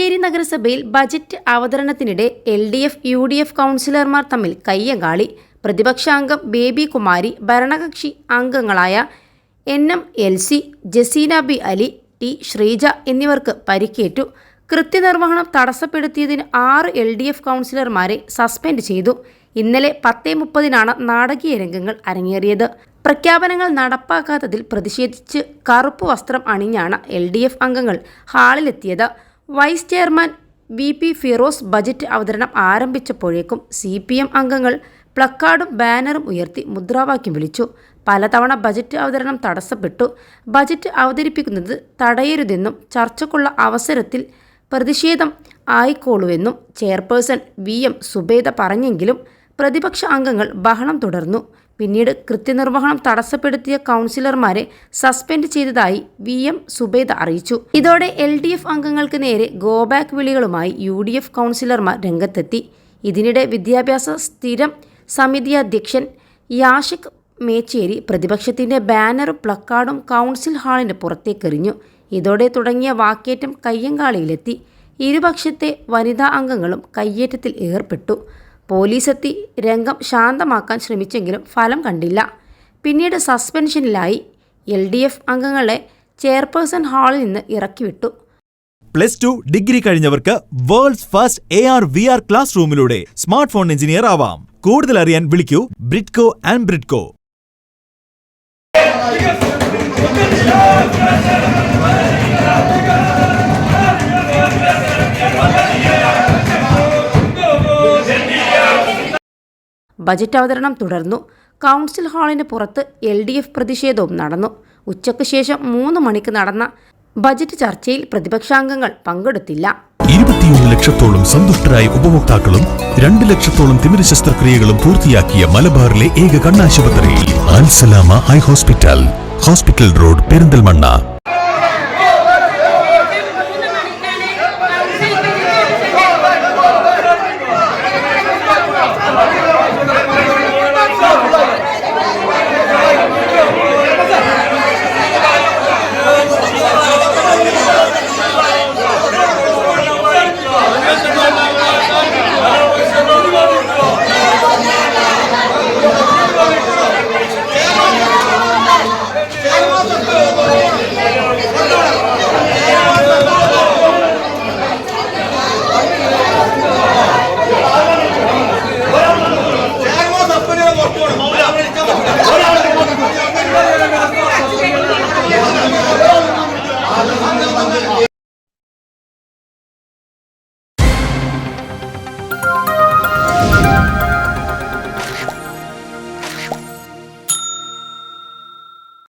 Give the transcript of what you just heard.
മഞ്ചേരി നഗരസഭയിൽ budget അവതരണത്തിനിടെ LDF UDF കൗൺസിലർമാർ തമ്മിൽ കയ്യങ്കാളി. പ്രതിപക്ഷാംഗം ബേബി കുമാരി, ഭരണകക്ഷി അംഗങ്ങളായ NMLC, Jaseena B Ali, T Sreeja എന്നിവർക്ക് പരിക്കേറ്റു. കൃത്യനിർവഹണം തടസ്സപ്പെടുത്തിയതിന് 6 LDF കൗൺസിലർമാരെ സസ്പെൻഡ് ചെയ്തു. ഇന്നലെ 10:30 നാടകീയ രംഗങ്ങൾ അരങ്ങേറിയത്. പ്രഖ്യാപനങ്ങൾ നടപ്പാക്കാത്തതിൽ പ്രതിഷേധിച്ച് കറുപ്പ് വസ്ത്രം അണിഞ്ഞാണ് LDF അംഗങ്ങൾ ഹാളിലെത്തിയത്. Vice chairman VP Firoz budget അവതരണം ആരംഭിച്ചപ്പോഴേക്കും CPM അംഗങ്ങൾ പ്ലക്കാർഡും ബാനറും ഉയർത്തി മുദ്രാവാക്യം വിളിച്ചു. പലതവണ ബജറ്റ് അവതരണം തടസ്സപ്പെട്ടു. ബജറ്റ് അവതരിപ്പിക്കുന്നത് തടയരുതെന്നും ചർച്ചയ്ക്കുള്ള അവസരത്തിൽ പ്രതിഷേധം ആയിക്കോളൂവെന്നും ചെയർപേഴ്സൺ VM സുബൈദ പറഞ്ഞെങ്കിലും പ്രതിപക്ഷ അംഗങ്ങൾ ബഹളം തുടർന്നു. പിന്നീട് കൃത്യനിർവഹണം തടസ്സപ്പെടുത്തിയ കൗൺസിലർമാരെ സസ്പെൻഡ് ചെയ്തതായി VM സുബൈദ അറിയിച്ചു. ഇതോടെ LDF അംഗങ്ങൾക്ക് നേരെ ഗോബാക്ക് വിളികളുമായി UDF കൗൺസിലർമാർ രംഗത്തെത്തി. ഇതിനിടെ വിദ്യാഭ്യാസ സ്ഥിരം സമിതി അധ്യക്ഷൻ യാഷിഖ് മേച്ചേരി പ്രതിപക്ഷത്തിന്റെ ബാനറും പ്ലക്കാർഡും കൗൺസിൽ ഹാളിന് പുറത്തേക്കെറിഞ്ഞു. ഇതോടെ തുടങ്ങിയ വാക്കേറ്റം കയ്യങ്കാളിയിലെത്തി. ഇരുപക്ഷത്തെ വനിതാ അംഗങ്ങളും കയ്യേറ്റത്തിൽ ഏർപ്പെട്ടു. പോലീസെത്തി രംഗം ശാന്തമാക്കാൻ ശ്രമിച്ചെങ്കിലും ഫലം കണ്ടില്ല. പിന്നീട് സസ്പെൻഷനിലായി. LDF അംഗങ്ങളെ ചെയർപേഴ്സൺ ഹാളിൽ നിന്ന് ഇറക്കിവിട്ടു. +2 ഡിഗ്രി കഴിഞ്ഞവർക്ക് വേൾഡ്സ് ഫസ്റ്റ് AR/VR ക്ലാസ് റൂമിലൂടെ സ്മാർട്ട് ഫോൺ എഞ്ചിനീയർ ആവാം. കൂടുതൽ അറിയാൻ വിളിക്കൂ ബ്രിഡ്കോ ആൻഡ് ബ്രിഡ്കോ. ബജറ്റ് അവതരണം തുടർന്നു. കൗൺസിൽ ഹാളിന് പുറത്ത് LDF പ്രതിഷേധവും നടന്നു. ഉച്ചയ്ക്ക് ശേഷം 3 മണിക്ക് നടന്ന ബജറ്റ് ചർച്ചയിൽ പ്രതിപക്ഷാംഗങ്ങൾ പങ്കെടുത്തില്ല. 21 ലക്ഷത്തോളം സന്തുഷ്ടരായ ഉപഭോക്താക്കളും 2 ലക്ഷത്തോളം തിമിര ശസ്ത്രക്രിയകളും പൂർത്തിയാക്കിയ മലബാറിലെ ഏക കണ്ണാശുപത്രി Al Salama high hospital, hospital road, Perinthalmanna.